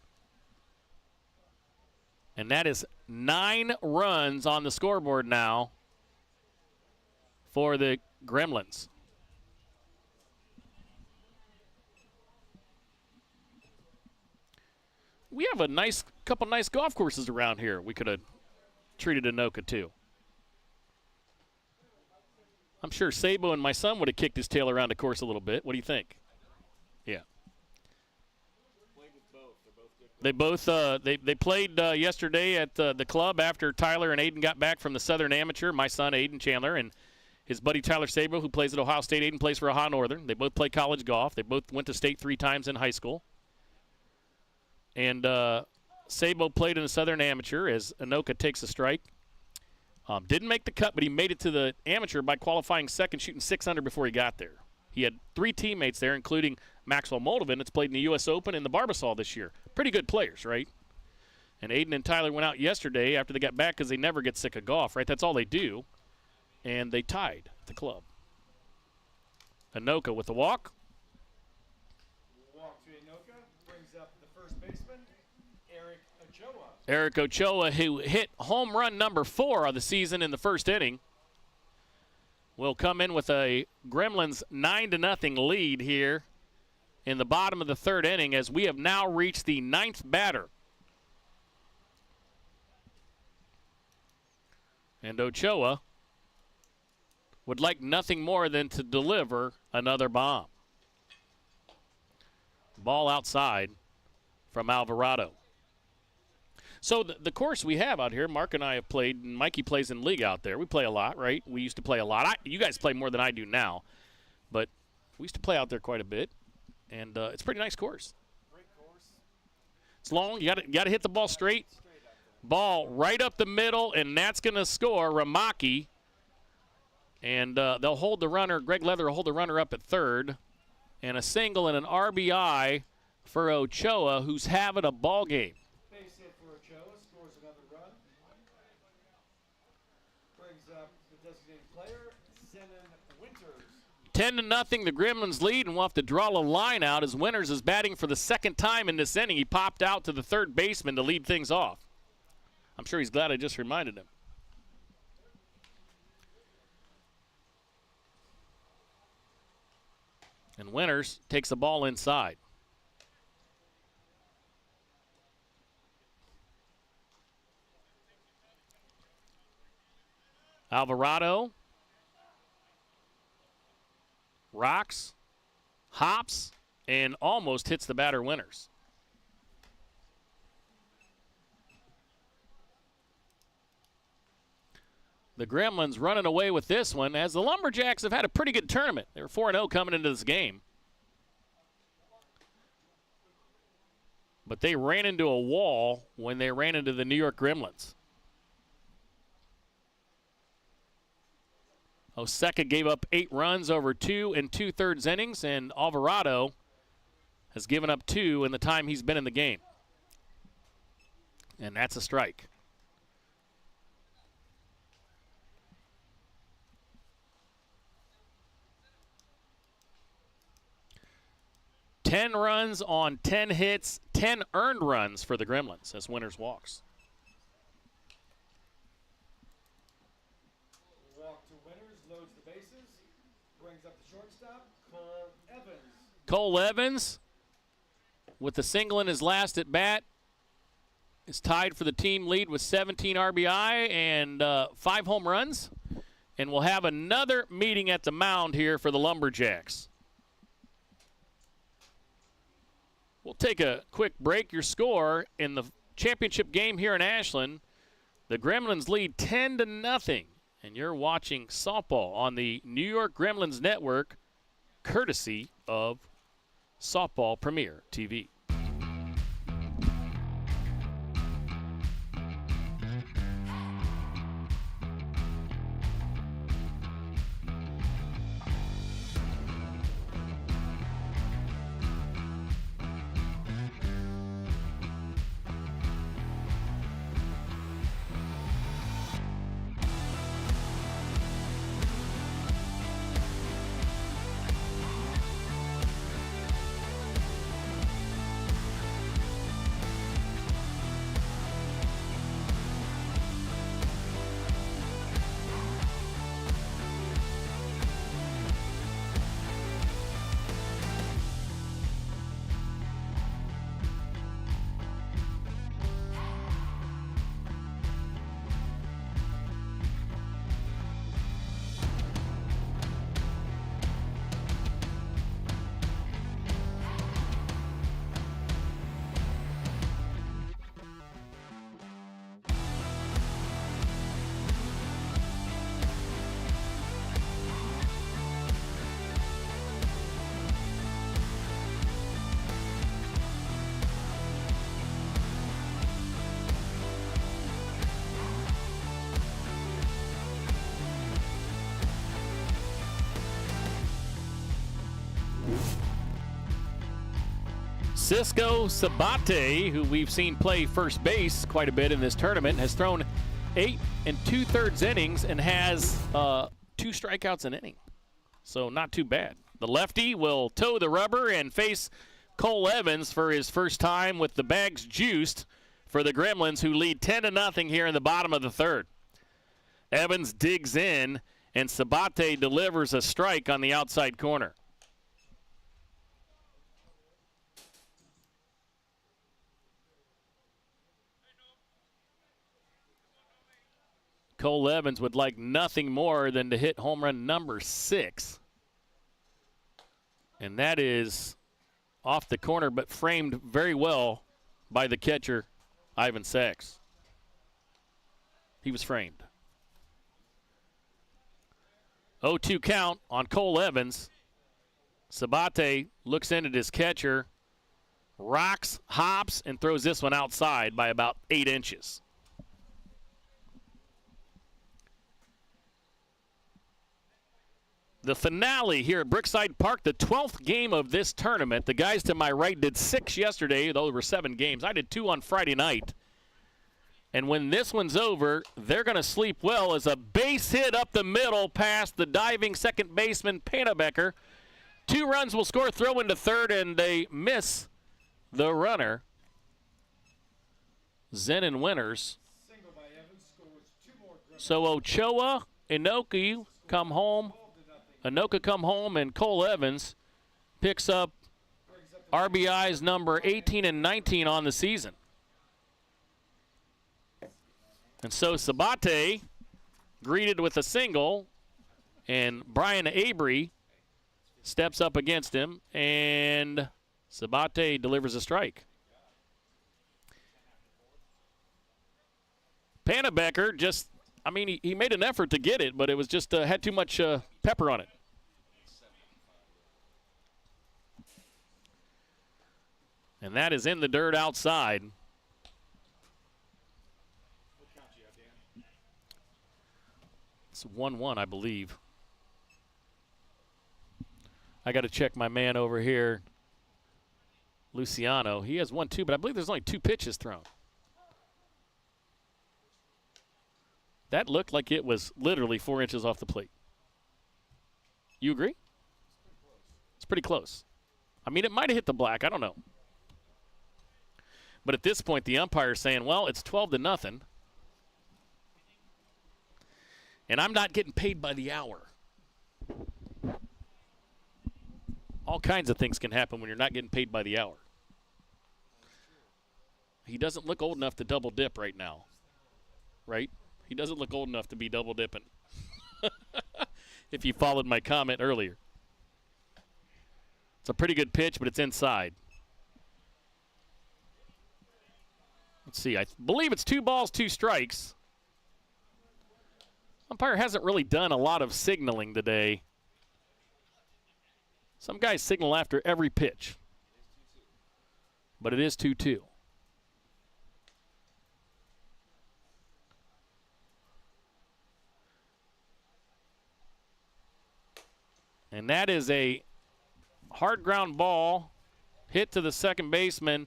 And that is 9 runs on the scoreboard now for the Gremlins. We have a couple nice golf courses around here. We could have treated Inoka too. I'm sure Sabo and my son would have kicked his tail around the course a little bit. What do you think? Yeah. They both they played yesterday at the club after Tyler and Aiden got back from the Southern Amateur. My son Aiden Chandler and his buddy Tyler Sabo, who plays at Ohio State. Aiden plays for Ohio Northern. They both play college golf. They both went to state 3 times in high school. And Sabo played in the Southern Amateur as Inoka takes a strike. Didn't make the cut, but he made it to the amateur by qualifying second, shooting 6 under before he got there. He had 3 teammates there, including Maxwell Moldovan, that's played in the U.S. Open and the Barbasol this year. Pretty good players, right? And Aiden and Tyler went out yesterday after they got back because they never get sick of golf, right? That's all they do. And they tied the club. Inoka with the walk. Walk to Inoka, brings up the first baseman, Eric Ochoa. Eric Ochoa, who hit home run number 4 of the season in the first inning, will come in with a Gremlins 9-0 lead here in the bottom of the 3rd inning, as we have now reached the 9th batter. And Ochoa would like nothing more than to deliver another bomb. Ball outside from Alvarado. So the course we have out here, Mark and I have played, and Mikey plays in league out there. We play a lot, right? We used to play a lot. You guys play more than I do now, but we used to play out there quite a bit, and it's a pretty nice course. Great course. It's long. You got to hit the ball straight. Ball right up the middle, and that's going to score Ramaki. And they'll hold the runner. Greg Leather will hold the runner up at third, and a single and an RBI for Ochoa, who's having a ball game. 10-0, the Gremlins lead, and we'll have to draw a line out as Winters is batting for the 2nd time in this inning. He popped out to the 3rd baseman to lead things off. I'm sure he's glad I just reminded him. And Winters takes the ball inside. Alvarado rocks, hops, and almost hits the batter Winters. the Gremlins running away with this one, as the Lumberjacks have had a pretty good tournament. They were 4-0 coming into this game. But they ran into a wall when they ran into the New York Gremlins. Oseka gave up 8 runs over 2 2/3 innings, and Alvarado has given up 2 in the time he's been in the game. And that's a strike. Ten runs on 10 hits, 10 earned runs for the Gremlins as winners walks. Walk to winners, loads the bases, brings up the shortstop, Cole Evans. Cole Evans, with the single in his last at bat, is tied for the team lead with 17 RBI and 5 home runs. And we'll have another meeting at the mound here for the Lumberjacks. We'll take a quick break. Your score in the championship game here in Ashland, the Gremlins lead 10-0. And you're watching softball on the New York Gremlins Network, courtesy of Softball Premier TV. Cisco Sabate, who we've seen play first base quite a bit in this tournament, has thrown 8 2/3 innings and has 2 strikeouts an inning. So not too bad. The lefty will toe the rubber and face Cole Evans for his first time with the bags juiced for the Gremlins, who lead 10-0 here in the bottom of the third. Evans digs in, and Sabate delivers a strike on the outside corner. Cole Evans would like nothing more than to hit home run number 6. And that is off the corner, but framed very well by the catcher, Ivan Sachs. He was framed. 0-2 count on Cole Evans. Sabate looks in at his catcher, rocks, hops, and throws this one outside by about 8 inches. The finale here at Brookside Park, the 12th game of this tournament. The guys to my right did 6 yesterday, though there were 7 games. I did 2 on Friday night. And when this one's over, they're going to sleep well as a base hit up the middle past the diving second baseman, Panabecker. 2 runs will score, throw into third, and they miss the runner. Zenon winners. Single by Evans scores 2 more. So Ochoa, Inoki come home. Anoka come home, and Cole Evans picks up RBIs number 18 and 19 on the season. And so Sabate greeted with a single, and Brian Avery steps up against him, and Sabate delivers a strike. Panabecker just I mean, he made an effort to get it, but it was just had too much pepper on it. And that is in the dirt outside. It's 1-1, I believe. I got to check my man over here, Luciano. He has 1-2, but I believe there's only 2 pitches thrown. That looked like it was literally 4 inches off the plate. You agree? It's pretty close. I mean, it might have hit the black. I don't know. But at this point, the umpire's saying, well, it's 12-0. And I'm not getting paid by the hour. All kinds of things can happen when you're not getting paid by the hour. He doesn't look old enough to double dip right now. Right? He doesn't look old enough to be double dipping. If you followed my comment earlier. It's a pretty good pitch, but it's inside. Let's see. I believe it's 2 balls, 2 strikes. Umpire hasn't really done a lot of signaling today. Some guys signal after every pitch. But it is 2-2. And that is a hard ground ball hit to the second baseman,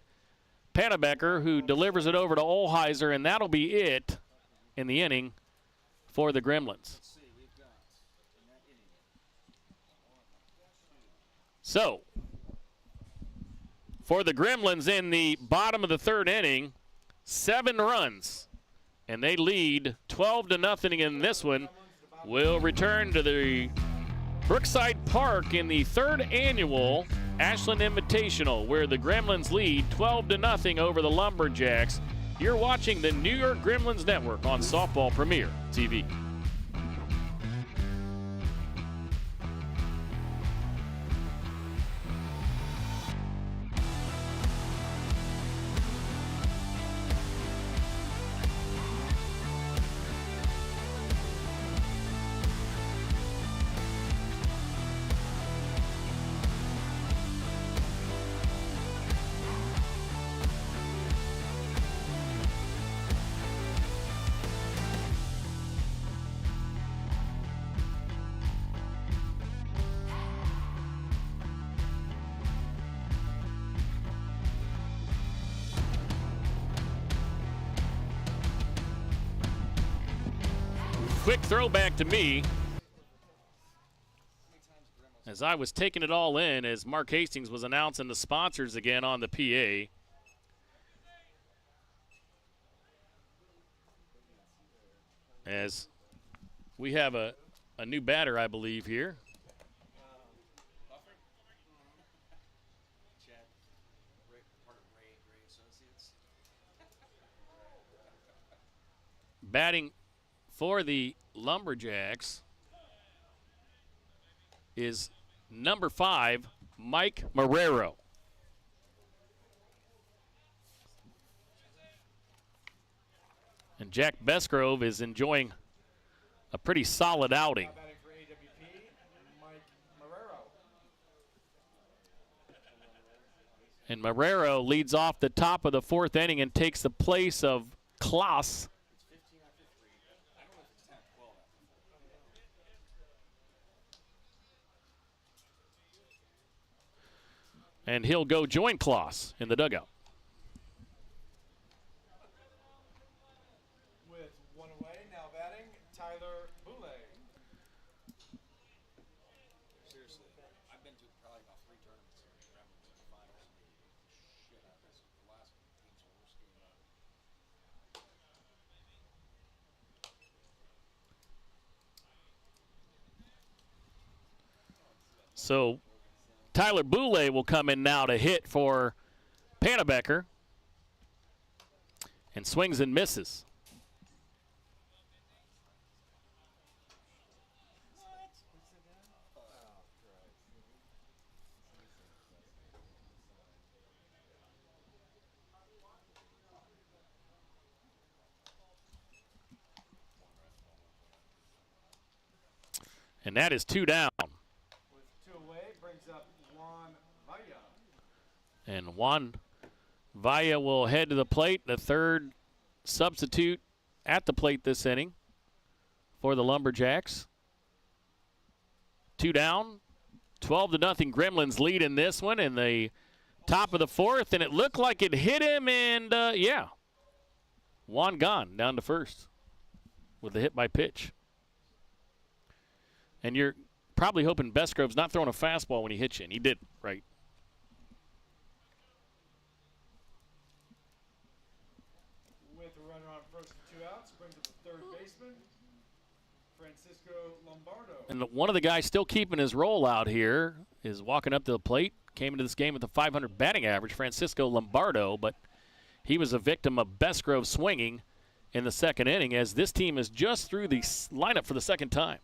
Panabecker, who delivers it over to Olheiser, and that'll be it in the inning for the Gremlins. So, for the Gremlins in the bottom of the 3rd inning, 7 runs, and they lead 12-0 in this one. We'll return to the Brookside Park in the 3rd annual Ashland Invitational, where the Gremlins lead 12-0 over the Lumberjacks. You're watching the New York Gremlins Network on Softball Premier TV. Quick throwback to me as I was taking it all in as Mark Hastings was announcing the sponsors again on the PA. As we have a new batter, I believe, here. Batting for the Lumberjacks is number 5, Mike Marrero. And Jack Besgrove is enjoying a pretty solid outing. Batting for AWP, Mike Marrero. And Marrero leads off the top of the 4th inning and takes the place of Klaas. And he'll go join Klaas in the dugout. With 1 away, now batting, Tyler Boulay. Seriously, I've been to probably about 3 tournaments here. I haven't been to the finals. Shit out of this. The last game's the worst game ever. So Tyler Boulay will come in now to hit for Panabecker. And swings and misses. And that is 2 down. With 2 away, brings up Juan Vaya. And Juan Vaya will head to the plate, the third substitute at the plate this inning for the Lumberjacks. 2 down, 12-0 Gremlins lead in this one in the top of the 4th, and it looked like it hit him, and yeah, Juan gone down to first with the hit by pitch. And you're probably hoping Bestgrove's not throwing a fastball when he hits you, and he did, right? With a runner on first and 2 outs, brings up the third baseman, Francisco Lombardo. And one of the guys still keeping his roll out here is walking up to the plate. Came into this game with a .500 batting average, Francisco Lombardo, but he was a victim of Bestgrove swinging in the second inning, as this team is just through the lineup for the second time.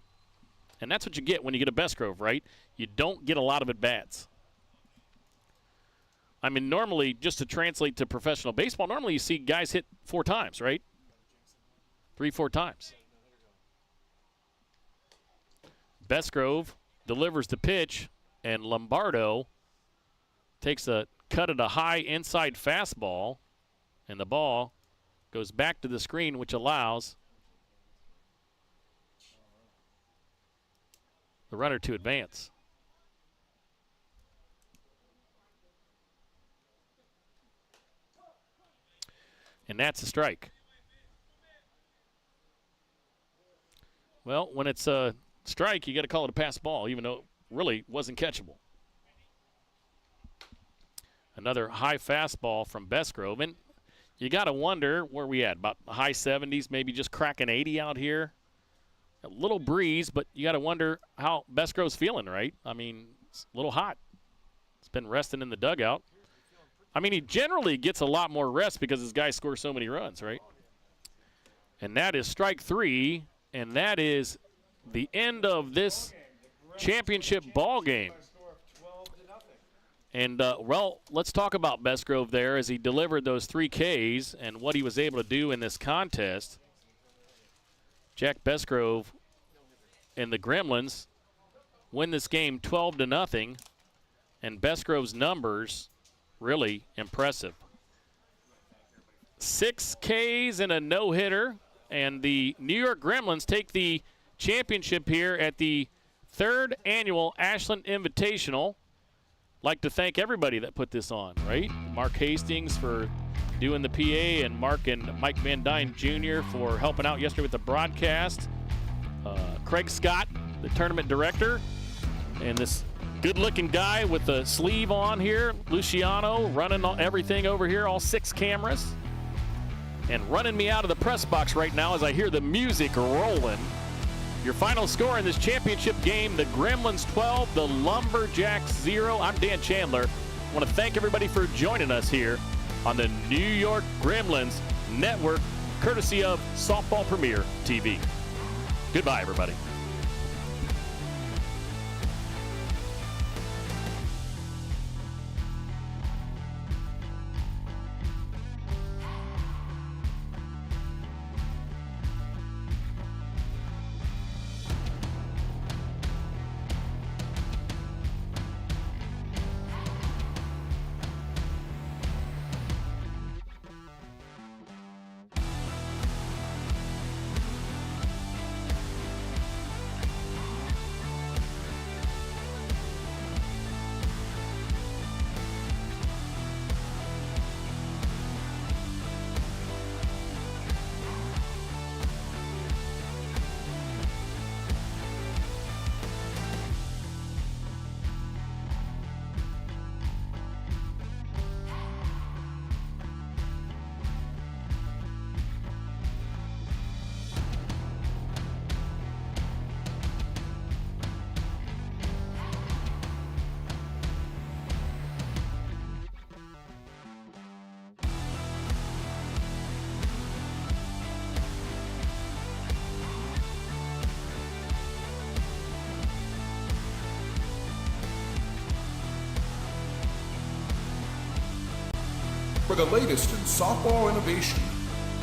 And that's what you get when you get a Bestgrove, right? You don't get a lot of at-bats. I mean, normally, just to translate to professional baseball, normally you see guys hit 4 times, right? 3-4 times. Bestgrove delivers the pitch, and Lombardo takes a cut at a high inside fastball, and the ball goes back to the screen, which allows the runner to advance. And that's a strike. Well, when it's a strike, you got to call it a pass ball, even though it really wasn't catchable. Another high fastball from Bestgrove, and you got to wonder where we at, about high 70s, maybe just cracking 80 out here. A little breeze, but you got to wonder how Bestgrove's feeling, right? I mean, it's a little hot. It's been resting in the dugout. I mean, he generally gets a lot more rest because his guys score so many runs, right? And that is strike 3, and that is the end of this championship ball game. And, well, let's talk about Bestgrove there as he delivered those 3 Ks and what he was able to do in this contest. Jack Bestgrove and the Gremlins win this game 12-0, and Bestgrove's numbers really impressive. 6 Ks and a no-hitter, and the New York Gremlins take the championship here at the 3rd annual Ashland Invitational. Like to thank everybody that put this on, right? Mark Hastings for doing the PA, and Mark and Mike Van Dyne Jr. for helping out yesterday with the broadcast. Craig Scott, the tournament director, and this good-looking guy with the sleeve on here, Luciano, running everything over here, all 6 cameras, and running me out of the press box right now as I hear the music rolling. Your final score in this championship game, the Gremlins 12, the Lumberjacks 0. I'm Dan Chandler. I want to thank everybody for joining us here on the New York Gremlins Network, courtesy of Softball Premier TV. Goodbye, everybody. For the latest in softball innovation,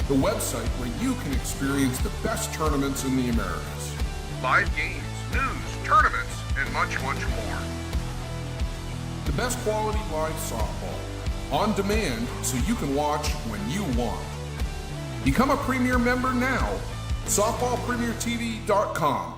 the website where you can experience the best tournaments in the Americas. Live games, news, tournaments, and much, much more. The best quality live softball, on demand so you can watch when you want. Become a Premier member now. SoftballPremierTV.com.